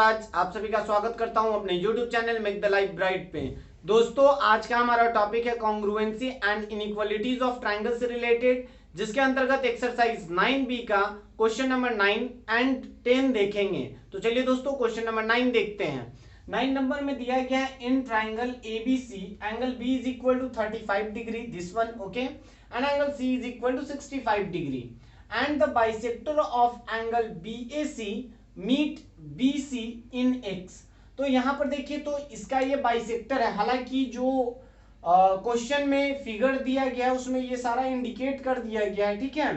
राज आप सभी का स्वागत करता हूं अपने YouTube channel make the life bright पे। दोस्तों आज का हमारा टॉपिक है congruency and inequalities of triangle से रिलेटेड, जिसके अंतर्गत एक्सरसाइज 9B का क्वेश्चन नंबर 9 एंड 10 देखेंगे। तो चलिए दोस्तों क्वेश्चन नंबर 9 देखते हैं। 9 नंबर में दिया गया है in triangle ABC angle B is equal to 35 degree, this one okay, and angle C is equal to 65 degree and the bisector of angle BAC meet BC in X। तो यहां पर देखिए तो इसका ये बाइसेक्टर है, हालांकि जो क्वेश्चन में फिगर दिया गया है उसमें ये सारा इंडिकेट कर दिया गया है, ठीक है।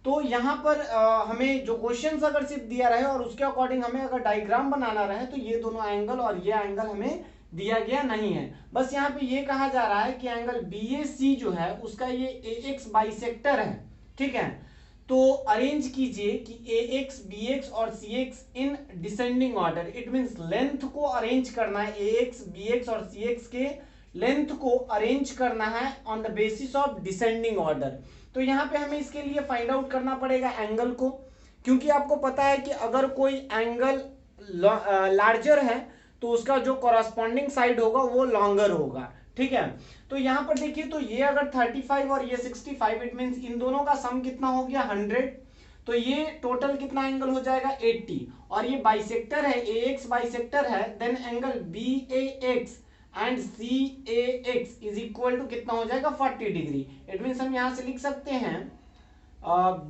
तो यहाँ पर हमें जो क्वेश्चन अगर सिर्फ दिया रहे और उसके अकॉर्डिंग हमें अगर डायग्राम बनाना रहे तो ये दोनों एंगल और ये एंगल हमें दिया गया नहीं है। बस यहाँ पे ये कहा जा रहा है कि एंगल BAC जो है उसका ये AX बाइसेक्टर है, ठीक है। तो अरेंज कीजिए कि AX, BX और CX in descending order. It means length को अरेंज करना है, AX, BX और CX के लेंथ को अरेंज करना है on the basis of descending order. तो यहाँ पे हमें इसके लिए फाइंड आउट करना पड़ेगा एंगल को, क्योंकि आपको पता है कि अगर कोई एंगल लार्जर है तो उसका जो कॉरस्पॉन्डिंग साइड होगा वो लॉन्गर होगा, ठीक है। तो यहाँ पर देखिए तो ये अगर 35 और ये 65, इट मींस इन दोनों का सम कितना हो गया 100। तो ये टोटल कितना एंगल हो जाएगा 80, और ये बाइसेक्टर है, AX बाइसेक्टर है, then angle BAX and CAX is equal to कितना हो जाएगा 40 डिग्री। इट मींस हम यहां से लिख सकते हैं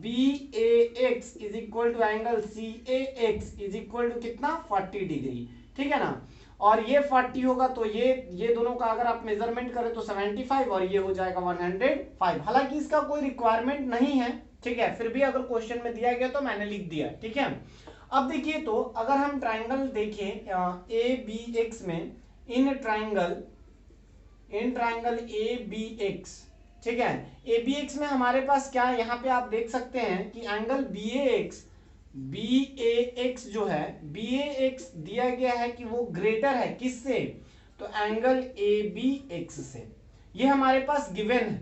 BAX is equal to angle CAX is equal to कितना 40 डिग्री, ठीक है ना। और ये 40 होगा तो ये दोनों का अगर आप मेजरमेंट करें तो 75 और ये हो जाएगा 105। हालांकि इसका कोई रिक्वायरमेंट नहीं है, ठीक है, फिर भी अगर क्वेश्चन में दिया गया तो मैंने लिख दिया, ठीक है। अब देखिए तो अगर हम ट्राइंगल देखें ABX में, इन ट्राइंगल ABX, ठीक है, ABX में हमारे पास क्या है, यहाँ पे आप देख सकते हैं कि एंगल BAX जो है, BAX दिया गया है कि वो ग्रेटर है किससे, तो एंगल ABX से। ये हमारे पास गिवन है,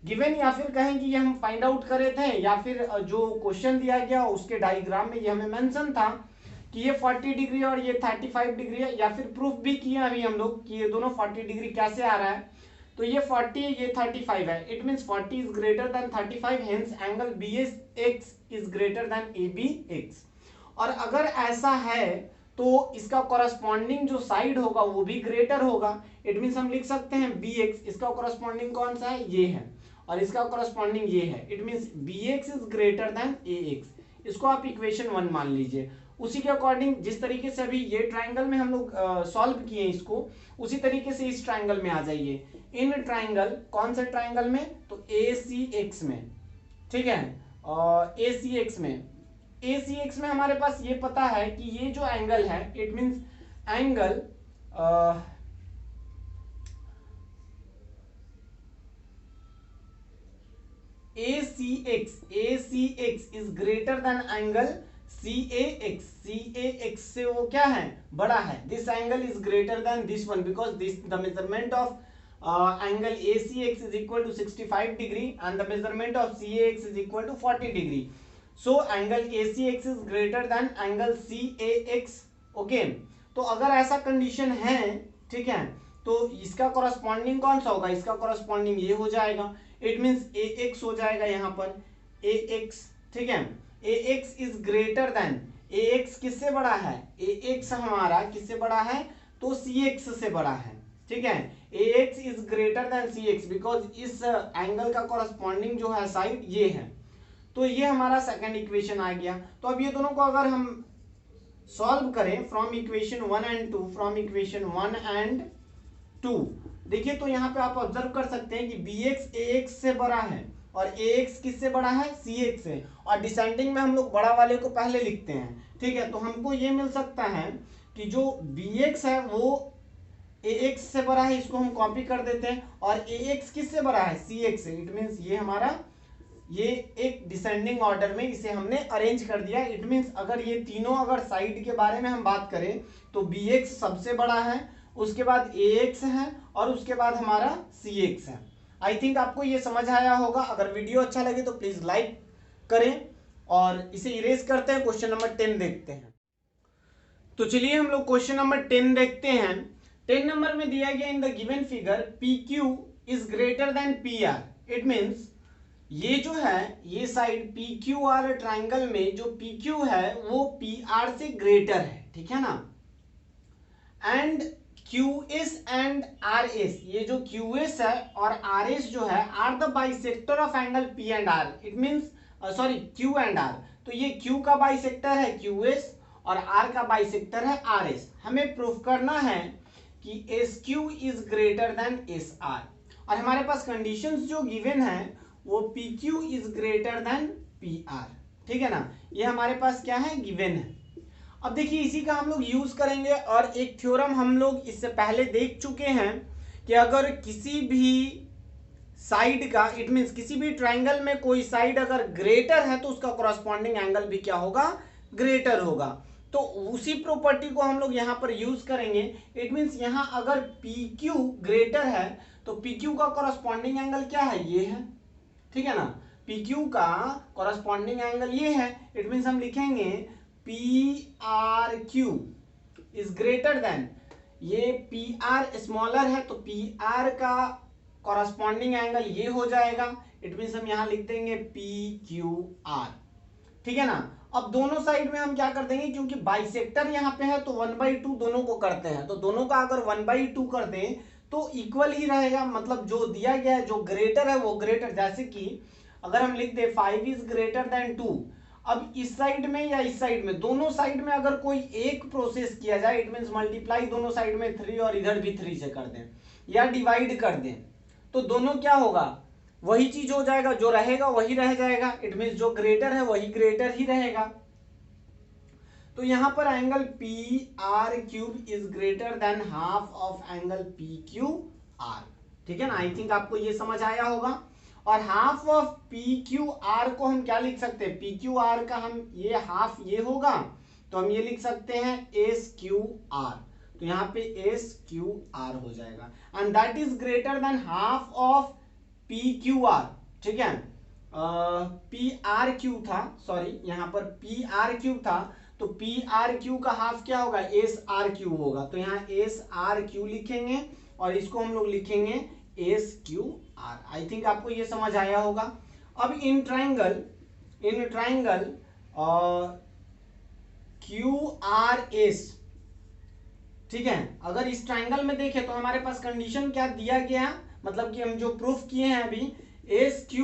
गिवन या फिर कहें कि ये हम फाइंड आउट करे थे, या फिर जो क्वेश्चन दिया गया उसके डायग्राम में ये हमें मेंशन था कि ये 40 डिग्री और ये 35 डिग्री है, या फिर प्रूफ भी किया अभी हम लोग कि ये दोनों 40 डिग्री कैसे आ रहा है। तो ये 40 ये 35 है, it means 40 is greater than 35, hence angle BAX is greater than ABX। और अगर ऐसा है तो इसका कॉरस्पॉन्डिंग जो साइड होगा वो भी ग्रेटर होगा। इट मींस हम लिख सकते हैं BX, इसका कॉरस्पॉन्डिंग कौन सा है, ये है, और इसका कॉरस्पॉन्डिंग ये है। It means BX is greater than AX। इसको आप इक्वेशन 1 मान लीजिए। उसी के अकॉर्डिंग जिस तरीके से अभी ये ट्राइंगल में हम लोग सॉल्व किए इसको, उसी तरीके से इस ट्राइंगल में आ जाइए। इन ट्राइंगल, कौन से ट्राइंगल में, तो ACX में, ठीक है, ACX में हमारे पास ये पता है कि ये जो एंगल है, it means angle ACX is greater than angle CAX से वो क्या है, बड़ा है। This angle is greater than this one because this the measurement of angle ACX is equal to 65 degree and the measurement of CAX is equal to 40 degree. So angle ACX is greater than angle CAX. Okay. तो अगर ऐसा condition है, ठीक है, तो इसका corresponding कौन सा होगा, इसका कॉरस्पॉन्डिंग ये हो जाएगा। इट मींस AX हो जाएगा यहाँ पर AX, ठीक है। AX is greater than, AX किससे बड़ा है, AX हमारा किससे बड़ा है, तो CX से बड़ा है, ठीक है। AX is greater than CX because इस एंगल का कॉरस्पॉन्डिंग जो है साइड ये है। तो ये हमारा सेकंड इक्वेशन आ गया। तो अब ये दोनों को अगर हम सॉल्व करें from equation 1 and 2, from equation 1 and 2, देखिए तो यहाँ पे आप ऑब्जर्व कर सकते हैं कि BX AX से बड़ा है और AX किससे बड़ा है, CX से, और डिसेंडिंग में हम लोग बड़ा वाले को पहले लिखते हैं, ठीक है। तो हमको ये मिल सकता है कि जो BX है वो AX से बड़ा है, इसको हम कॉपी कर देते हैं, और AX किससे बड़ा है, CX से। इट मींस ये हमारा ये एक डिसेंडिंग ऑर्डर में इसे हमने अरेंज कर दिया। इट मींस अगर ये तीनों अगर साइड के बारे में हम बात करें तो BX सबसे बड़ा है, उसके बाद AX है, और उसके बाद हमारा CX है। आई थिंक आपको ये समझ आया होगा। अगर वीडियो अच्छा लगे तो प्लीज लाइक करें और इसे इरेज करते हैं। क्वेश्चन नंबर 10 देखते हैं। तो चलिए हम लोग क्वेश्चन नंबर 10 देखते हैं। 10 नंबर में दिया गया in the given figure PQ is greater than PR। It means ये जो है ये साइड PQR ट्राइंगल में जो PQ है वो PR से ग्रेटर है, ठीक है ना। एंड QS एंड RS, ये जो QS है और RS जो है are the bisector of angle P and R। It means sorry Q and R, तो ये Q का बाइसेक्टर है QS और R का बाइसेक्टर है RS। हमें प्रूफ करना है कि SQ is greater than SR और हमारे पास कंडीशंस जो गिवन है वो PQ is greater than PR, ठीक है ना। ये हमारे पास क्या है, गिवन है। अब देखिए इसी का हम लोग यूज करेंगे और एक थ्योरम हम लोग इससे पहले देख चुके हैं कि अगर किसी भी साइड का, इट मींस किसी भी ट्राइंगल में कोई साइड अगर ग्रेटर है तो उसका कॉरस्पॉन्डिंग एंगल भी क्या होगा, ग्रेटर होगा। तो उसी प्रॉपर्टी को हम लोग यहां पर यूज करेंगे। इट मींस यहां अगर PQ ग्रेटर है तो PQ का कॉरस्पॉन्डिंग एंगल क्या है, ये है, ठीक है ना। PQ का कॉरस्पॉन्डिंग एंगल ये है। इट मींस हम लिखेंगे PRQ इज ग्रेटर देन, ये PR स्मॉलर है तो PR का कॉरस्पॉन्डिंग एंगल ये हो जाएगा। इट मींस हम यहां लिख देंगे PQR, ठीक है ना। अब दोनों साइड में हम क्या कर देंगे, क्योंकि बाइसेक्टर यहां पे है तो 1/2 दोनों को करते हैं, तो दोनों का अगर 1/2 कर दें तो इक्वल ही रहेगा। मतलब जो दिया गया है जो ग्रेटर है वो ग्रेटर, जैसे कि अगर हम लिख दे 5 इज ग्रेटर देन 2, अब इस साइड में या इस साइड में, दोनों साइड में अगर कोई एक प्रोसेस किया जाए, इट मींस मल्टीप्लाई दोनों साइड में 3 और इधर भी 3 से कर दें या डिवाइड कर दें, तो दोनों क्या होगा, वही चीज हो जाएगा, जो रहेगा वही रह जाएगा। इट मींस जो ग्रेटर है वही ग्रेटर ही रहेगा। तो यहां पर angle PR³ is greater than half of angle PQR, ठीक है ना। आई थिंक आपको ये समझ आया होगा। और हाफ ऑफ PQR को हम क्या लिख सकते हैं, PQR का हम ये हाफ ये होगा तो हम ये लिख सकते हैं SQR, तो यहाँ पे SQR हो जाएगा and that is greater than half of PQR, ठीक है। PRQ था, सॉरी यहाँ पर PRQ था, तो PRQ का हाफ क्या होगा, SRQ होगा, तो यहाँ SRQ लिखेंगे और इसको हम लोग लिखेंगे SQR। आई थिंक आपको ये समझ आया होगा। अब इन ट्राइंगल QRS, ठीक है, अगर इस ट्राइंगल में देखें तो हमारे पास कंडीशन क्या दिया गया, मतलब कि हम जो प्रूफ किए हैं अभी, SRQ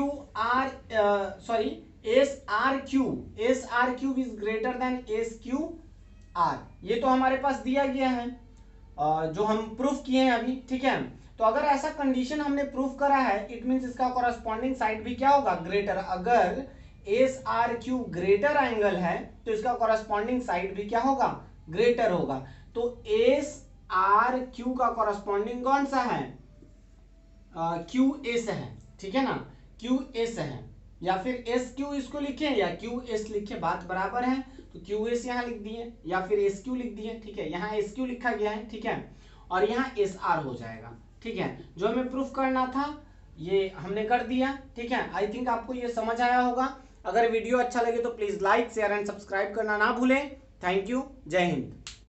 is greater than SQR, ये तो हमारे पास दिया गया है जो हम प्रूफ किए हैं अभी, ठीक है। तो अगर ऐसा कंडीशन हमने प्रूफ करा है, इट मींस इसका कॉरस्पॉन्डिंग साइड भी क्या होगा, ग्रेटर। अगर SRQ ग्रेटर एंगल है तो इसका कॉरस्पॉन्डिंग साइड भी क्या होगा, ग्रेटर होगा। तो SRQ का कॉरस्पॉन्डिंग कौन सा है, QS है, ठीक है ना, QS है, या फिर SQ इसको लिखे या QS लिखे, बात बराबर है। तो QS यहां लिख दिए या फिर SQ लिख दिए, ठीक है, यहाँ SQ लिखा गया है, ठीक है, और यहाँ SR हो जाएगा, ठीक है। जो हमें प्रूफ करना था ये हमने कर दिया, ठीक है। आई थिंक आपको ये समझ आया होगा। अगर वीडियो अच्छा लगे तो please like share and subscribe करना ना भूलें। थैंक यू, जय हिंद।